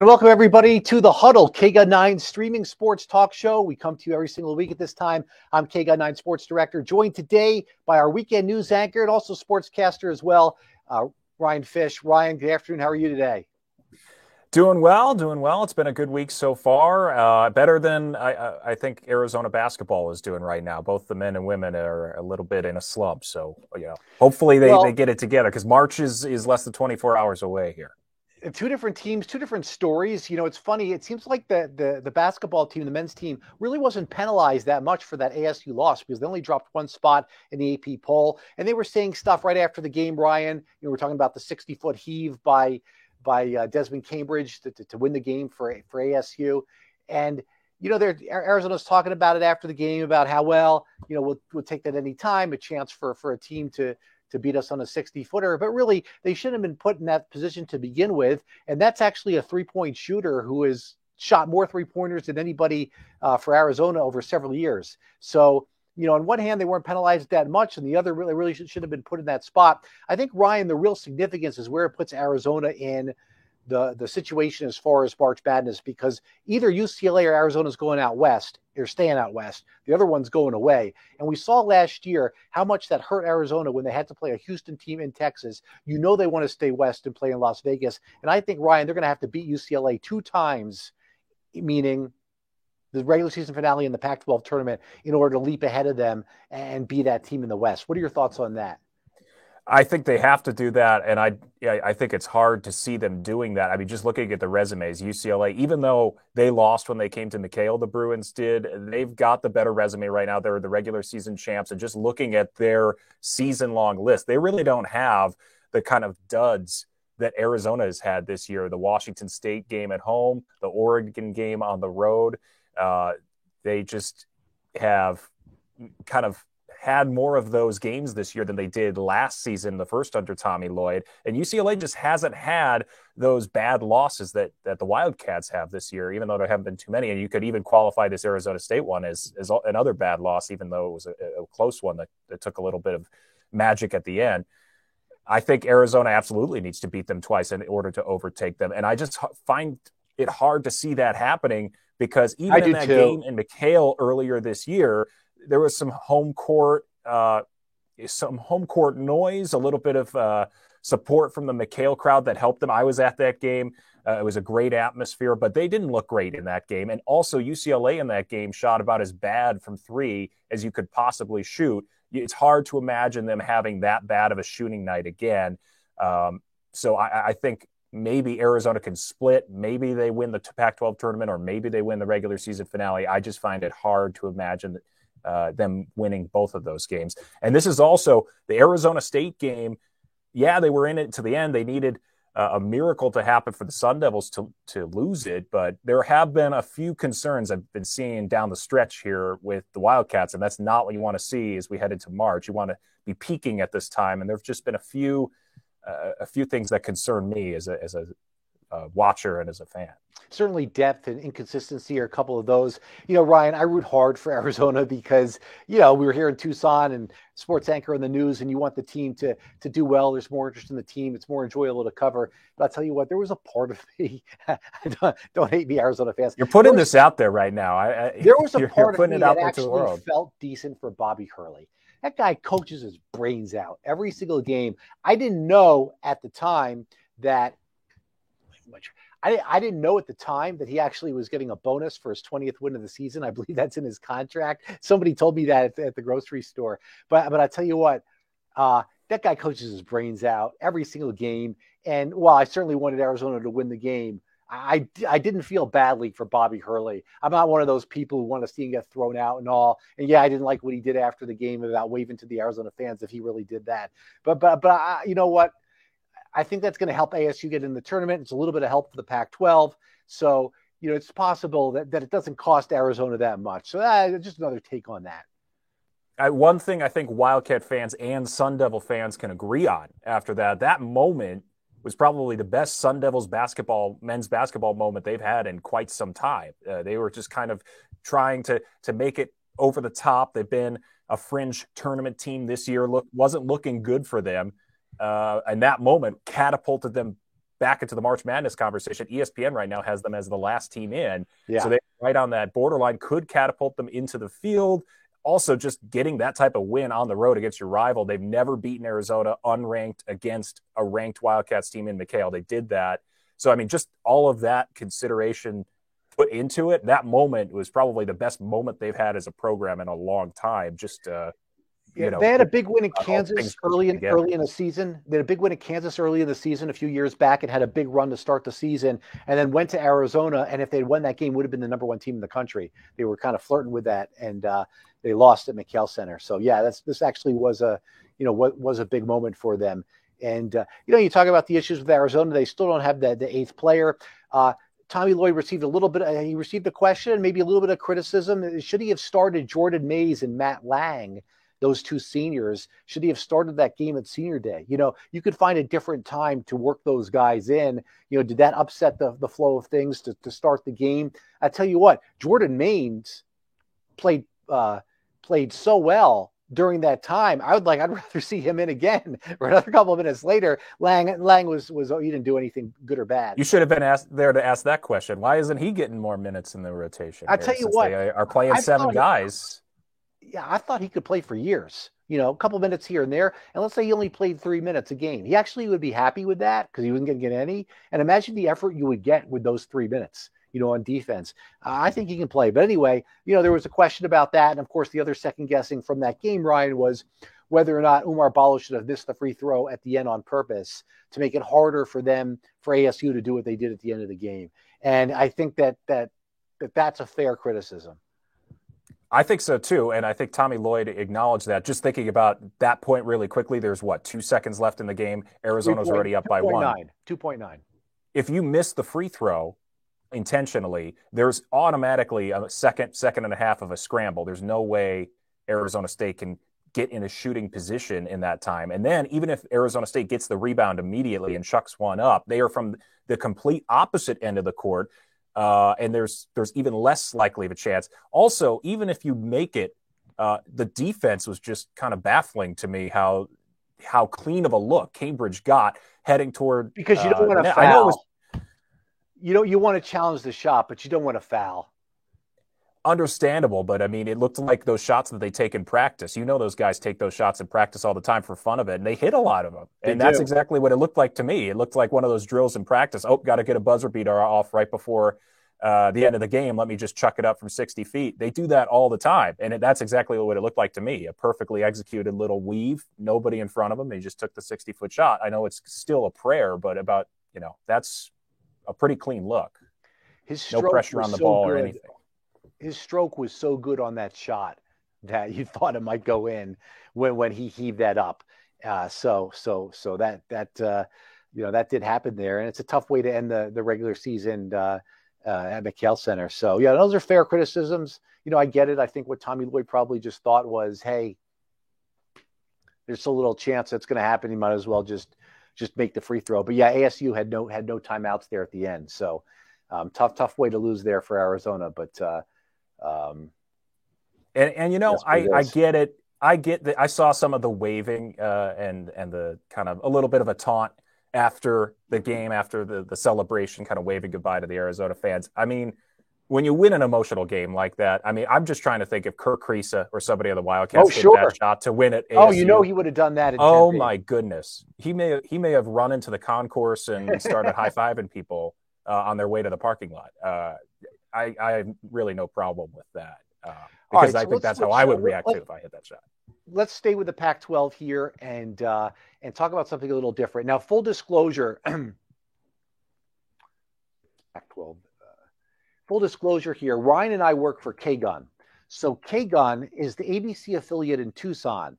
Welcome, everybody, to The Huddle, KGUN9 streaming sports talk show. We come to you every single week at this time. I'm KGUN9 sports director, joined today by our weekend news anchor and also sportscaster as well, Ryan Fish. Ryan, good afternoon. How are you today? Doing well. It's been a good week so far. Better than I think Arizona basketball is doing right now. Both the men and women are a little bit in a slump. So, hopefully they get it together because March is less than 24 hours away here. Two different teams, two different stories. It's funny. It seems like the basketball team, the men's team, really wasn't penalized that much for that ASU loss because they only dropped one spot in the AP poll. And they were saying stuff right after the game, Ryan. We're talking about the 60-foot heave by Desmond Cambridge to win the game for ASU. And, Arizona's talking about it after the game about how, we'll take that any time, a chance for a team to beat us on a 60-footer. But really, they shouldn't have been put in that position to begin with. And that's actually a three-point shooter who has shot more three-pointers than anybody for Arizona over several years. So, on one hand, they weren't penalized that much, and the other really should have been put in that spot. I think, Ryan, the real significance is where it puts Arizona in the situation as far as March Madness, because either UCLA or Arizona is going out west or staying out west. The other one's going away. And we saw last year how much that hurt Arizona when they had to play a Houston team in Texas. They want to stay west and play in Las Vegas. And I think, Ryan, they're going to have to beat UCLA two times, meaning the regular season finale and the Pac-12 tournament, in order to leap ahead of them and be that team in the West. What are your thoughts on that? I think they have to do that, and I think it's hard to see them doing that. I mean, just looking at the resumes, UCLA, even though they lost when they came to McKale, the Bruins did, they've got the better resume right now. They're the regular season champs, and just looking at their season-long list, they really don't have the kind of duds that Arizona has had this year. The Washington State game at home, the Oregon game on the road. They just have kind of had more of those games this year than they did last season, the first under Tommy Lloyd. And UCLA just hasn't had those bad losses that the Wildcats have this year, even though there haven't been too many. And you could even qualify this Arizona State one as another bad loss, even though it was a close one that took a little bit of magic at the end. I think Arizona absolutely needs to beat them twice in order to overtake them. And I just find it hard to see that happening because even in that game in McKale earlier this year, there was some home court noise, a little bit of support from the McKale crowd that helped them. I was at that game. It was a great atmosphere, but they didn't look great in that game. And also UCLA in that game shot about as bad from three as you could possibly shoot. It's hard to imagine them having that bad of a shooting night again. So I think maybe Arizona can split. Maybe they win the Pac-12 tournament, or maybe they win the regular season finale. I just find it hard to imagine them winning both of those games. And this is also the Arizona State game. Yeah, they were in it to the end. They needed a miracle to happen for the Sun Devils to lose it. But there have been a few concerns I've been seeing down the stretch here with the Wildcats, and that's not what you want to see as we head into March. You want to be peaking at this time, and there have just been a few things that concern me as a watcher and as a fan. Certainly depth and inconsistency are a couple of those. Ryan, I root hard for Arizona because, we were here in Tucson and sports anchor on the news, and you want the team to do well. There's more interest in the team. It's more enjoyable to cover. But I'll tell you what, there was a part of me, don't hate me, Arizona fans. You're putting this out there right now. There was a part of me that actually felt decent for Bobby Hurley. That guy coaches his brains out every single game. I didn't know at the time that I didn't know at the time that he actually was getting a bonus for his 20th win of the season. I believe that's in his contract. Somebody told me that at the grocery store. But I tell you what, that guy coaches his brains out every single game. And while I certainly wanted Arizona to win the game, I didn't feel badly for Bobby Hurley. I'm not one of those people who want to see him get thrown out and all. And yeah, I didn't like what he did after the game about waving to the Arizona fans if he really did that. But you know what? I think that's going to help ASU get in the tournament. It's a little bit of help for the Pac-12. So, it's possible that it doesn't cost Arizona that much. So just another take on that. One thing I think Wildcat fans and Sun Devil fans can agree on after that moment was probably the best Sun Devils men's basketball moment they've had in quite some time. They were just kind of trying to make it over the top. They've been a fringe tournament team this year. Wasn't looking good for them. And that moment catapulted them back into the March Madness conversation, ESPN right now has them as the last team in. Yeah. So they're right on that borderline, could catapult them into the field. Also, just getting that type of win on the road against your rival. They've never beaten Arizona unranked against a ranked Wildcats team in McKale. They did that. So, I mean, just all of that consideration put into it, that moment was probably the best moment they've had as a program in a long time. Just, they had a big win in Kansas early in the season. They had a big win in Kansas early in the season a few years back and had a big run to start the season, and then went to Arizona. And if they'd won that game, would have been the number one team in the country. They were kind of flirting with that, and they lost at McKale Center. So yeah, this actually was a big moment for them. And you talk about the issues with Arizona. They still don't have the eighth player. Tommy Lloyd received a little bit. He received a question, maybe a little bit of criticism. Should he have started Jordan Mays and Matt Lang, those two seniors? Should he have started that game at senior day? You could find a different time to work those guys in. Did that upset the flow of things to start the game? I tell you what, Jordan Mays played so well during that time. I'd rather see him in again or another couple of minutes later. Lang was he didn't do anything good or bad. You should have been asked there to ask that question. Why isn't he getting more minutes in the rotation? I tell you what, they are playing seven guys. I thought he could play for years. A couple minutes here and there. And let's say he only played 3 minutes a game. He actually would be happy with that because he wasn't going to get any. And imagine the effort you would get with those 3 minutes. On defense. I think he can play. But anyway, there was a question about that. And of course, the other second guessing from that game, Ryan, was whether or not Oumar Ballo should have missed the free throw at the end on purpose to make it harder for ASU to do what they did at the end of the game. And I think that's a fair criticism. I think so too. And I think Tommy Lloyd acknowledged that. Just thinking about that point really quickly, there's 2 seconds left in the game. Arizona's already up by 1. 2.9. If you miss the free throw intentionally, there's automatically a second and a half of a scramble. There's no way Arizona State can get in a shooting position in that time. And then even if Arizona State gets the rebound immediately and chucks one up, they are from the complete opposite end of the court. And there's even less likely of a chance. Also, even if you make it, the defense was just kind of baffling to me how clean of a look Cambridge got heading toward. Because you don't want to foul. I know it was, you want to challenge the shot, but you don't want to foul. Understandable, but I mean, it looked like those shots that they take in practice. Those guys take those shots in practice all the time for fun of it, and they hit a lot of them. And that's exactly what it looked like to me. It looked like one of those drills in practice. Oh, got to get a buzzer beater off right before the end of the game. Let me just chuck it up from 60 feet. They do that all the time, and that's exactly what it looked like to me. A perfectly executed little weave, nobody in front of him. He just took the 60-foot shot. I know it's still a prayer, but that's a pretty clean look. No pressure on the ball or anything. His stroke was so good on that shot that you thought it might go in when he heaved that up. So that did happen there, and it's a tough way to end the regular season at McKale Center. So yeah, those are fair criticisms. I get it. I think what Tommy Lloyd probably just thought was, hey, there's so little chance that's going to happen. You might as well just make the free throw. But yeah, ASU had no timeouts there at the end. So tough way to lose there for Arizona. But I get it. I get that. I saw some of the waving and the kind of a little bit of a taunt after the game, after the celebration, kind of waving goodbye to the Arizona fans. I mean, when you win an emotional game like that, I mean, I'm just trying to think if Kirk Kriisa or somebody on the Wildcats hit that shot to win it. ASU. He would have done that. Oh my goodness, he may have run into the concourse and started high-fiving people on their way to the parking lot. I have really no problem with that because I think that's how I would react to if I hit that shot. Let's stay with the Pac-12 here and talk about something a little different. Now, full disclosure, Pac-12. Full disclosure here, Ryan and I work for KGUN. So KGUN is the ABC affiliate in Tucson,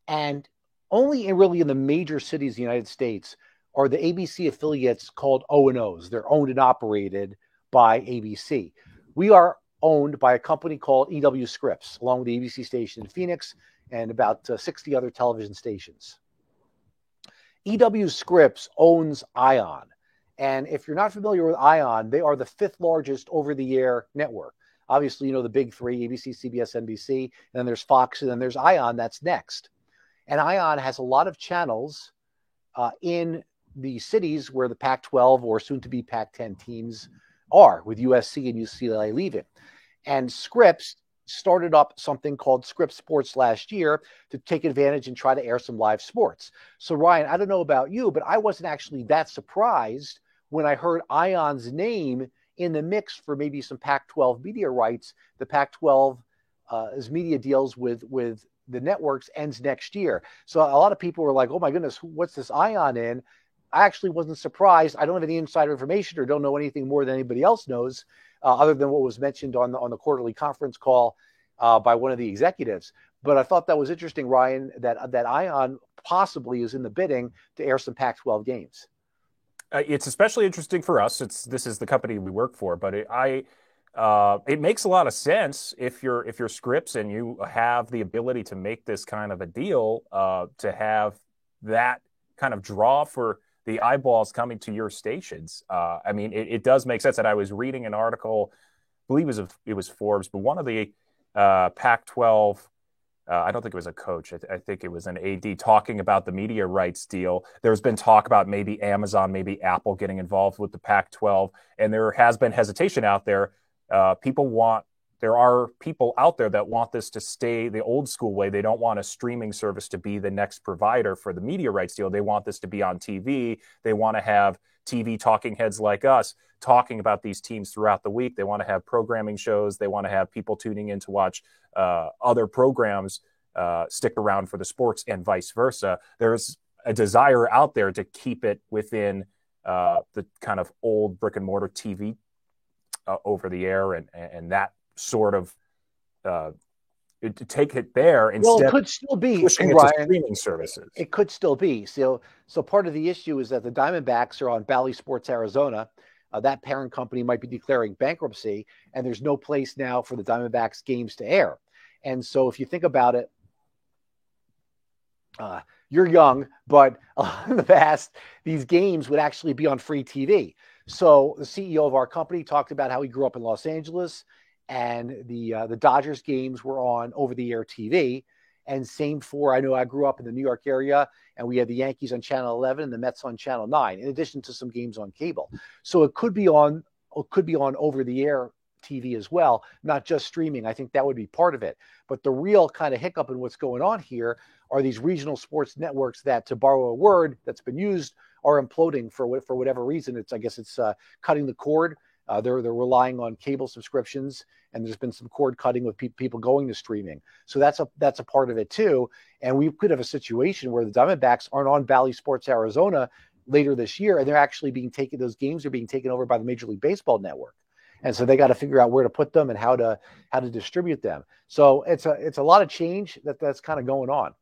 and only really in the major cities of the United States are the ABC affiliates called O&Os. They're owned and operated by ABC. We are owned by a company called EW Scripps, along with the ABC station in Phoenix and about 60 other television stations. EW Scripps owns ION. And if you're not familiar with ION, they are the 5th largest over-the-air network. Obviously, the big three, ABC, CBS, NBC, and then there's Fox, and then there's ION that's next. And ION has a lot of channels in the cities where the Pac-12 or soon to be Pac-10 teams are, with USC and UCLA leaving. And Scripps started up something called Scripps Sports last year to take advantage and try to air some live sports. So Ryan, I don't know about you, but I wasn't actually that surprised when I heard ION's name in the mix for maybe some Pac-12 media rights. The Pac-12's media deals with the networks ends next year. So a lot of people were like, oh my goodness, what's this ION in? I actually wasn't surprised. I don't have any insider information or don't know anything more than anybody else knows, other than what was mentioned on the quarterly conference call by one of the executives. But I thought that was interesting, Ryan, that ION possibly is in the bidding to air some Pac-12 games. It's especially interesting for us. This is the company we work for, but it makes a lot of sense if you're Scripps and you have the ability to make this kind of a deal, to have that kind of draw for the eyeballs coming to your stations. I mean, it does make sense. And I was reading an article, I believe it was Forbes, but one of the Pac-12, I don't think it was a coach. I think it was an AD talking about the media rights deal. There's been talk about maybe Amazon, maybe Apple getting involved with the Pac-12, and there has been hesitation out there. There are people out there that want this to stay the old school way. They don't want a streaming service to be the next provider for the media rights deal. They want this to be on TV. They want to have TV talking heads like us talking about these teams throughout the week. They want to have programming shows. They want to have people tuning in to watch other programs stick around for the sports and vice versa. There's a desire out there to keep it within the kind of old brick and mortar TV over the air and that sort of to take it there instead. Well, it could still be pushing it to streaming services. It could still be. So part of the issue is that the Diamondbacks are on Bally Sports Arizona. That parent company might be declaring bankruptcy, and there's no place now for the Diamondbacks games to air. And so if you think about it, you're young, but in the past, these games would actually be on free TV. So the CEO of our company talked about how he grew up in Los Angeles, and the Dodgers games were on over-the-air TV. And same for, I know I grew up in the New York area, and we had the Yankees on Channel 11 and the Mets on Channel 9, in addition to some games on cable. So it could be on over-the-air TV as well, not just streaming. I think that would be part of it. But the real kind of hiccup in what's going on here are these regional sports networks that, to borrow a word that's been used, are imploding for whatever reason. I guess it's cutting the cord. They're relying on cable subscriptions, and there's been some cord cutting with people going to streaming. So that's a part of it too. And we could have a situation where the Diamondbacks aren't on Bally Sports Arizona later this year, and they're actually those games are being taken over by the Major League Baseball network. And so they got to figure out where to put them and how to distribute them. So it's a lot of change that's kind of going on.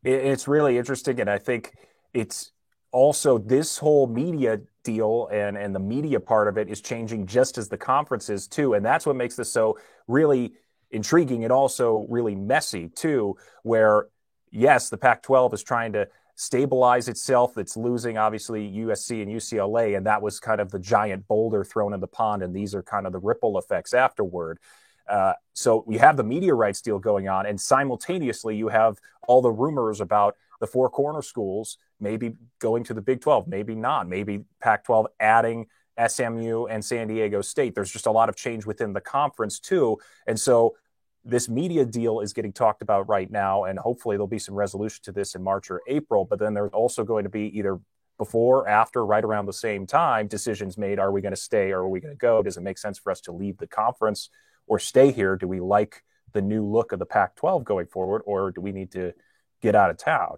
It's really interesting, and I think it's also this whole media deal and the media part of it is changing just as the conference is too. And that's what makes this so really intriguing and also really messy too, where yes, the Pac-12 is trying to stabilize itself. It's losing obviously USC and UCLA, and that was kind of the giant boulder thrown in the pond. And these are kind of the ripple effects afterward. So we have the media rights deal going on, and simultaneously you have all the rumors about the Four Corner schools maybe going to the Big 12, maybe not, maybe Pac-12 adding SMU and San Diego State. There's just a lot of change within the conference too. And so this media deal is getting talked about right now, and hopefully there'll be some resolution to this in March or April. But then there's also going to be either before, after, right around the same time, decisions made. Are we going to stay or are we going to go? Does it make sense for us to leave the conference or stay here? Do we like the new look of the Pac-12 going forward, or do we need to get out of town?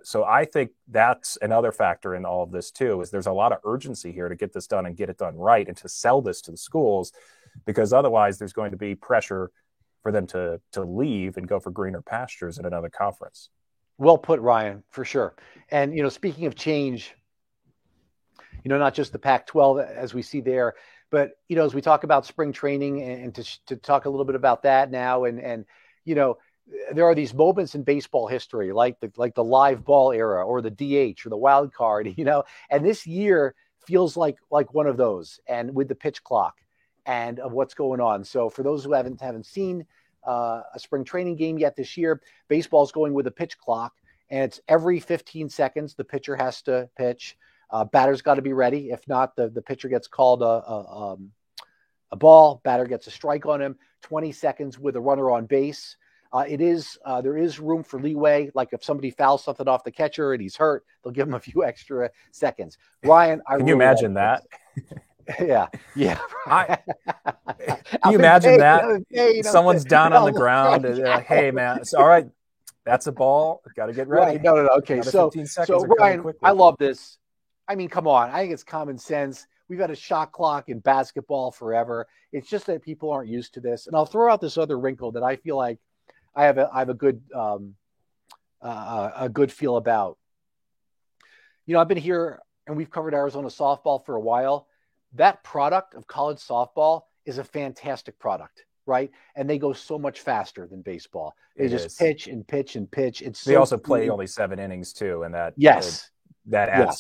So I think that's another factor in all of this too, is there's a lot of urgency here to get this done and get it done right and to sell this to the schools, because otherwise there's going to be pressure for them to leave and go for greener pastures in another conference. Well put, Ryan, for sure. And, speaking of change, not just the Pac-12 as we see there, but, as we talk about spring training and to talk a little bit about that now, and there are these moments in baseball history, like the live ball era or the DH or the wild card, and this year feels like one of those, and with the pitch clock and of what's going on. So for those who haven't seen a spring training game yet this year, baseball's going with a pitch clock, and it's every 15 seconds the pitcher has to pitch. Batter's got to be ready. If not, the pitcher gets called a ball. Batter gets a strike on him. 20 seconds with a runner on base. There is room for leeway. Like if somebody fouls something off the catcher and he's hurt, they'll give him a few extra seconds. Ryan, can you imagine that? Yeah. Can you imagine that? Someone's down on the ground. And, hey, man, it's all right. That's a ball. Got to get ready. Right. No. Okay. So Ryan, I love this. I mean, come on. I think it's common sense. We've had a shot clock in basketball forever. It's just that people aren't used to this. And I'll throw out this other wrinkle that I feel like I have a good feel about. You know, I've been here and we've covered Arizona softball for a while. That product of college softball is a fantastic product, right? And they go so much faster than baseball. They just pitch and pitch and pitch. They also play only 7 innings too, and that adds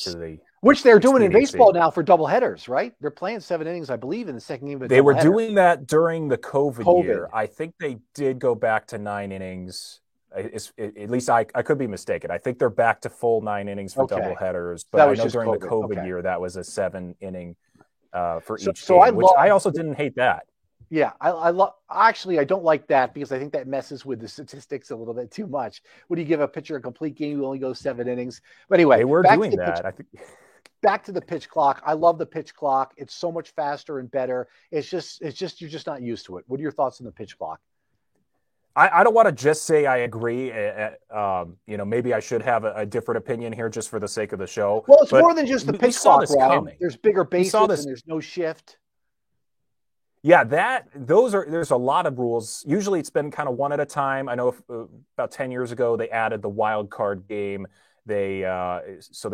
to the which they're doing in baseball now for doubleheaders, right? They're playing 7 innings, I believe, in the second game of the They were doing that during the COVID year. I think they did go back to 9 innings. At least I could be mistaken. I think they're back to full 9 innings for doubleheaders. But I know during the COVID year that was a 7 inning for each game, which I also didn't hate that. Yeah, I don't like that because I think that messes with the statistics a little bit too much. When you give a pitcher a complete game, you only go 7 innings. But anyway, they were doing that. I think. Back to the pitch clock. I love the pitch clock. It's so much faster and better. It's just you're just not used to it. What are your thoughts on the pitch clock? I don't want to just say I agree. Maybe I should have a different opinion here just for the sake of the show. Well, it's more than just the pitch clock, Ryan. There's bigger bases and there's no shift. Yeah, there's a lot of rules. Usually it's been kind of one at a time. I know about 10 years ago they added the wild card game. They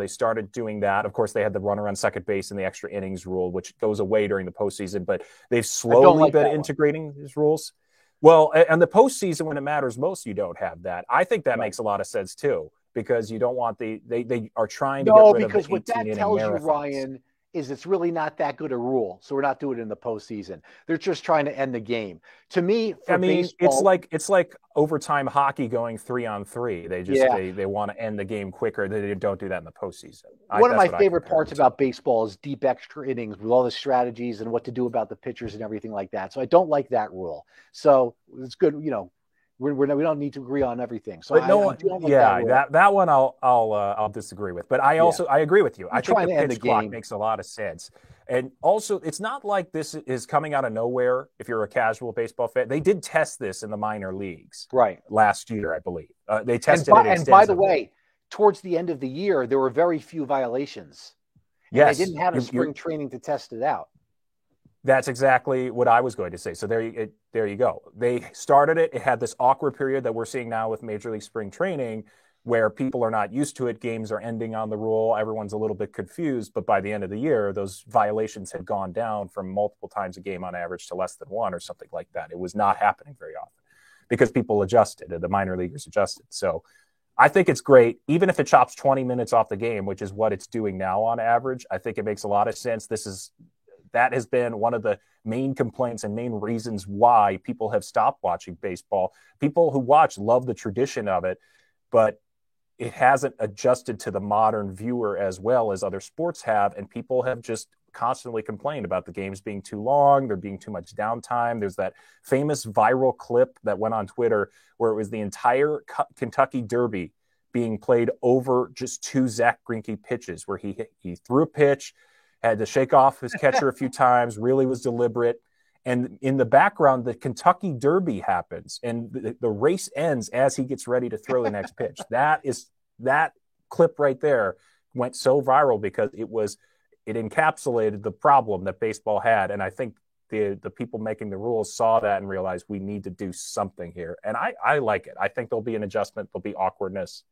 started doing that. Of course, they had the runner on second base and the extra innings rule, which goes away during the postseason. But they've slowly been integrating these rules. Well, and the postseason, when it matters most, you don't have that. I think that makes a lot of sense too, because you don't want they are trying to get rid of the 18-inning marathons. Because what that tells you, Ryan, is it's really not that good a rule. So we're not doing it in the postseason. They're just trying to end the game. To me, baseball, it's like overtime hockey going 3-on-3. They want to end the game quicker. They don't do that in the postseason. One of my favorite parts about baseball is deep extra innings with all the strategies and what to do about the pitchers and everything like that. So I don't like that rule. So it's good. You know, we don't need to agree on everything. So that one I'll disagree with. But I agree with you. I think the pitch clock makes a lot of sense. And also, it's not like this is coming out of nowhere. If you're a casual baseball fan, they did test this in the minor leagues last year, I believe. They tested it extensively. And by the way, towards the end of the year, there were very few violations. Yes, they didn't have a spring training to test it out. That's exactly what I was going to say. So there you go. They started it. It had this awkward period that we're seeing now with Major League Spring Training, where people are not used to it. Games are ending on the rule. Everyone's a little bit confused. But by the end of the year, those violations had gone down from multiple times a game on average to less than 1 or something like that. It was not happening very often because people adjusted and the minor leaguers adjusted. So I think it's great. Even if it chops 20 minutes off the game, which is what it's doing now on average, I think it makes a lot of sense. That has been one of the main complaints and main reasons why people have stopped watching baseball. People who watch love the tradition of it, but it hasn't adjusted to the modern viewer as well as other sports have. And people have just constantly complained about the games being too long, there being too much downtime. There's that famous viral clip that went on Twitter where it was the entire Kentucky Derby being played over just 2 Zach Greinke pitches, where he threw a pitch, had to shake off his catcher a few times, really was deliberate. And in the background, the Kentucky Derby happens, and the race ends as he gets ready to throw the next pitch. That clip right there went so viral because it encapsulated the problem that baseball had. And I think the people making the rules saw that and realized we need to do something here. And I like it. I think there'll be an adjustment. There'll be awkwardness.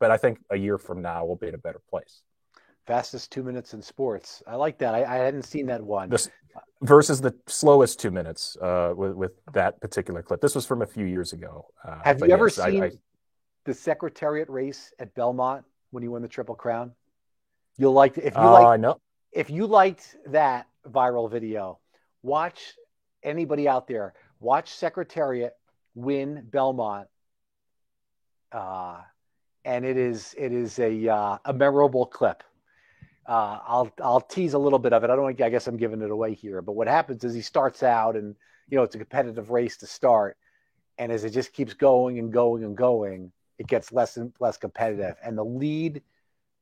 But I think a year from now, we'll be in a better place. Fastest 2 minutes in sports. I like that. I hadn't seen that one. Versus the slowest 2 minutes with that particular clip. This was from a few years ago. Have you ever seen the Secretariat race at Belmont when he won the Triple Crown? You'll like it. If you liked that viral video, watch anybody out there. Watch Secretariat win Belmont and it is a memorable clip. I'll tease a little bit of it. I guess I'm giving it away here, but what happens is he starts out, and it's a competitive race to start, and as it just keeps going and going and going, it gets less and less competitive, and the lead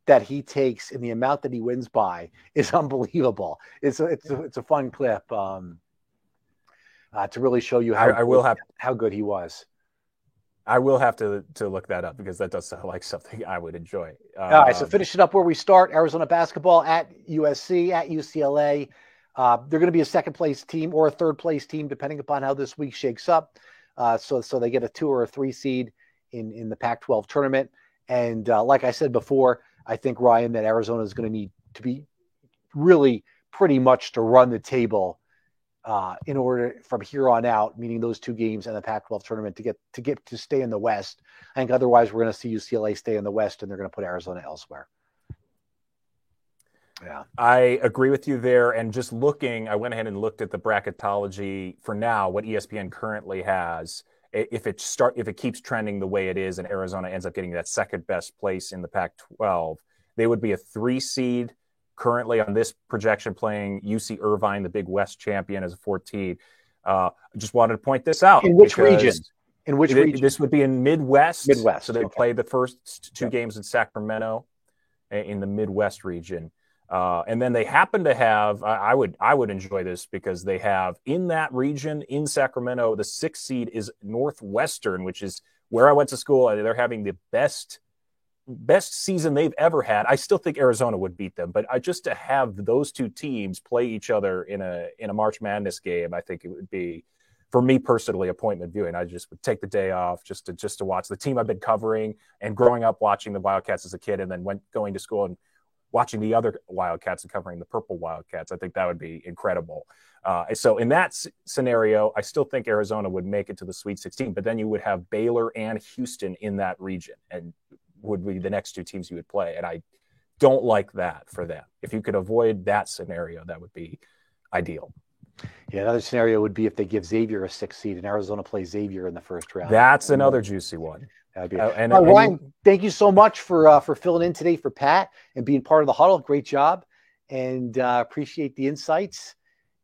that he takes and the amount that he wins by is unbelievable. It's a fun clip to really show you how good he was. I will have to look that up because that does sound like something I would enjoy. All right, so finish it up where we start. Arizona basketball at USC, at UCLA. They're going to be a second-place team or a third-place team, depending upon how this week shakes up. So they get a 2 or a 3 seed in the Pac-12 tournament. And like I said before, I think, Ryan, that Arizona is going to need to be really pretty much to run the table in order from here on out, meaning those 2 games and the Pac-12 tournament to stay in the West. I think otherwise we're going to see UCLA stay in the West, and they're going to put Arizona elsewhere. Yeah, I agree with you there. And just I went ahead and looked at the bracketology for now, what ESPN currently has. If it keeps trending the way it is, and Arizona ends up getting that second best place in the Pac-12, they would be a 3 seed. Currently on this projection, playing UC Irvine, the Big West champion, as a 14. I just wanted to point this out. In which region? In which region? This would be in Midwest. Midwest. So they play the first 2 games in Sacramento, in the Midwest region. And then they happen to have, I would enjoy this because they have in that region in Sacramento, the 6th seed is Northwestern, which is where I went to school. And they're having the best season they've ever had. I still think Arizona would beat them, but to have those 2 teams play each other in a March Madness game, I think it would be, for me personally, appointment viewing. I just would take the day off just to watch the team I've been covering and growing up watching the Wildcats as a kid, and then going to school and watching the other Wildcats and covering the Purple Wildcats. I think that would be incredible. So in that scenario, I still think Arizona would make it to the Sweet 16, but then you would have Baylor and Houston in that region, and would be the next 2 teams you would play. And I don't like that for them. If you could avoid that scenario, that would be ideal. Yeah, another scenario would be if they give Xavier a 6th seed and Arizona plays Xavier in the first round. That's another juicy one. Ryan, thank you so much for filling in today for Pat and being part of the huddle. Great job, and appreciate the insights.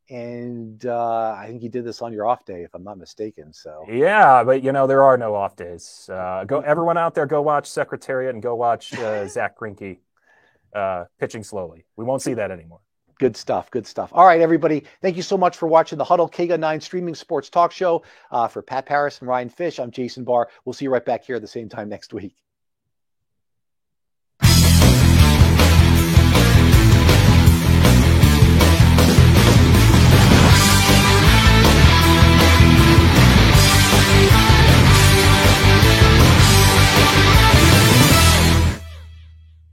And I think you did this on your off day, if I'm not mistaken. So yeah, but there are no off days. Everyone out there, go watch Secretariat and go watch Zach Greinke pitching slowly. We won't see that anymore. Good stuff. Good stuff. All right, everybody. Thank you so much for watching the Huddle KGUN 9 streaming sports talk show. For Pat Paris and Ryan Fish, I'm Jason Barr. We'll see you right back here at the same time next week.